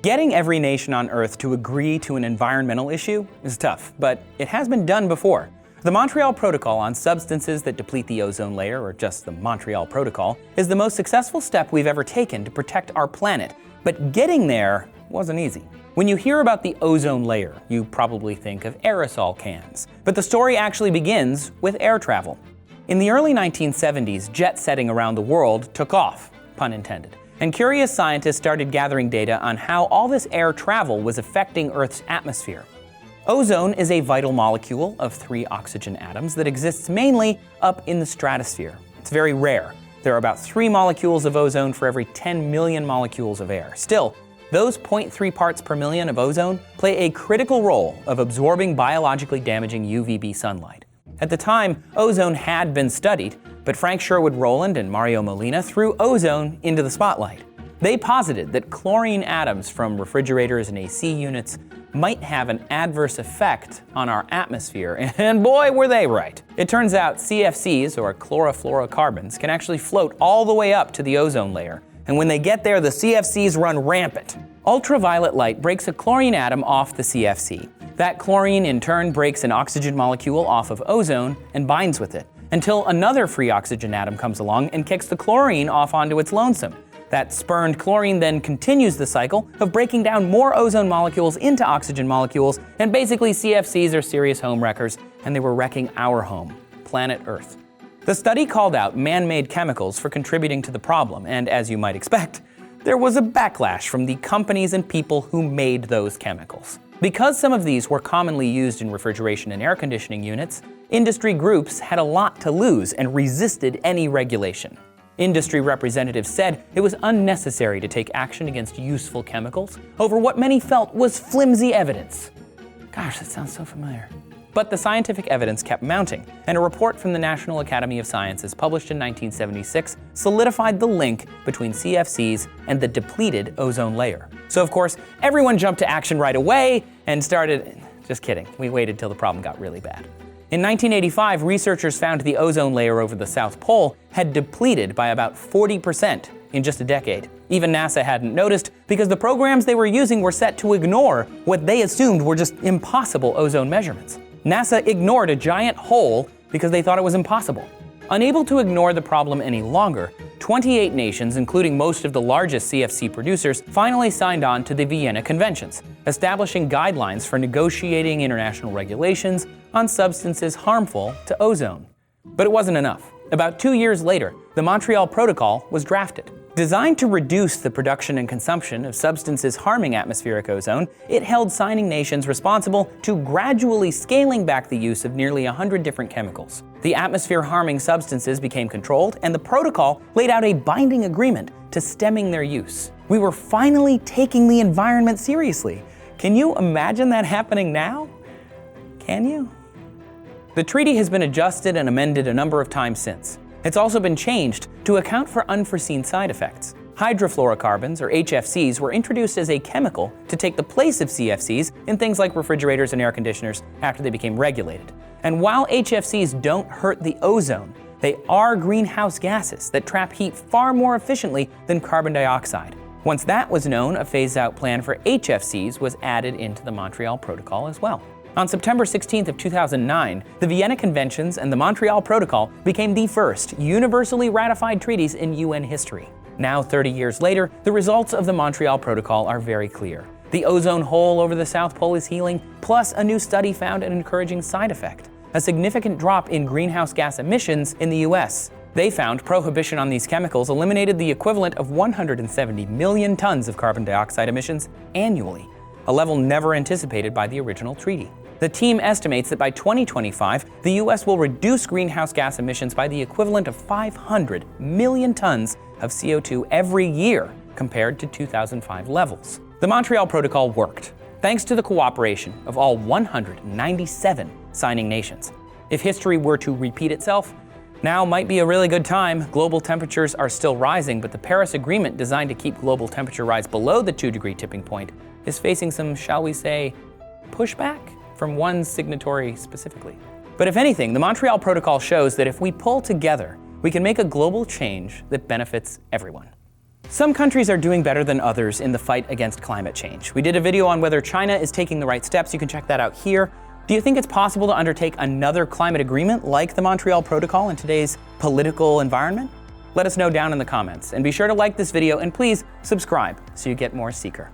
Getting every nation on Earth to agree to an environmental issue is tough, but it has been done before. The Montreal Protocol on substances that deplete the ozone layer, or just the Montreal Protocol, is the most successful step we've ever taken to protect our planet. But getting there wasn't easy. When you hear about the ozone layer, you probably think of aerosol cans. But the story actually begins with air travel. In the early 1970s, jet setting around the world took off, pun intended. And curious scientists started gathering data on how all this air travel was affecting Earth's atmosphere. Ozone is a vital molecule of 3 oxygen atoms that exists mainly up in the stratosphere. It's very rare. There are about 3 molecules of ozone for every 10 million molecules of air. Still, those 0.3 parts per million of ozone play a critical role of absorbing biologically damaging UVB sunlight. At the time, ozone had been studied, but Frank Sherwood Rowland and Mario Molina threw ozone into the spotlight. They posited that chlorine atoms from refrigerators and AC units might have an adverse effect on our atmosphere, and boy, were they right. It turns out CFCs, or chlorofluorocarbons, can actually float all the way up to the ozone layer, and when they get there, the CFCs run rampant. Ultraviolet light breaks a chlorine atom off the CFC. That chlorine in turn breaks an oxygen molecule off of ozone and binds with it, until another free oxygen atom comes along and kicks the chlorine off onto its lonesome. That spurned chlorine then continues the cycle of breaking down more ozone molecules into oxygen molecules, and basically CFCs are serious home wreckers, and they were wrecking our home, planet Earth. The study called out man-made chemicals for contributing to the problem, and as you might expect, there was a backlash from the companies and people who made those chemicals. Because some of these were commonly used in refrigeration and air conditioning units, industry groups had a lot to lose and resisted any regulation. Industry representatives said it was unnecessary to take action against useful chemicals over what many felt was flimsy evidence. Gosh, that sounds so familiar. But the scientific evidence kept mounting, and a report from the National Academy of Sciences published in 1976 solidified the link between CFCs and the depleted ozone layer. So of course, everyone jumped to action right away and started, just kidding, we waited till the problem got really bad. In 1985, researchers found the ozone layer over the South Pole had depleted by about 40% in just a decade. Even NASA hadn't noticed because the programs they were using were set to ignore what they assumed were just impossible ozone measurements. NASA ignored a giant hole because they thought it was impossible. Unable to ignore the problem any longer, 28 nations, including most of the largest CFC producers, finally signed on to the Vienna Conventions, establishing guidelines for negotiating international regulations on substances harmful to ozone. But it wasn't enough. About 2 years later, the Montreal Protocol was drafted. Designed to reduce the production and consumption of substances harming atmospheric ozone, it held signing nations responsible to gradually scaling back the use of nearly 100 different chemicals. The atmosphere-harming substances became controlled, and the protocol laid out a binding agreement to stemming their use. We were finally taking the environment seriously. Can you imagine that happening now? Can you? The treaty has been adjusted and amended a number of times since. It's also been changed to account for unforeseen side effects. Hydrofluorocarbons, or HFCs, were introduced as a chemical to take the place of CFCs in things like refrigerators and air conditioners after they became regulated. And while HFCs don't hurt the ozone, they are greenhouse gases that trap heat far more efficiently than carbon dioxide. Once that was known, a phase-out plan for HFCs was added into the Montreal Protocol as well. On September 16th of 2009, the Vienna Conventions and the Montreal Protocol became the first universally ratified treaties in UN history. Now, 30 years later, the results of the Montreal Protocol are very clear. The ozone hole over the South Pole is healing, plus a new study found an encouraging side effect: a significant drop in greenhouse gas emissions in the US. They found prohibition on these chemicals eliminated the equivalent of 170 million tons of carbon dioxide emissions annually, a level never anticipated by the original treaty. The team estimates that by 2025, the US will reduce greenhouse gas emissions by the equivalent of 500 million tons of CO2 every year compared to 2005 levels. The Montreal Protocol worked, thanks to the cooperation of all 197 signing nations. If history were to repeat itself, now might be a really good time. Global temperatures are still rising, but the Paris Agreement, designed to keep global temperature rise below the 2-degree tipping point, is facing some, shall we say, pushback from one signatory specifically. But if anything, the Montreal Protocol shows that if we pull together, we can make a global change that benefits everyone. Some countries are doing better than others in the fight against climate change. We did a video on whether China is taking the right steps. You can check that out here. Do you think it's possible to undertake another climate agreement like the Montreal Protocol in today's political environment? Let us know down in the comments. And be sure to like this video and please subscribe so you get more Seeker.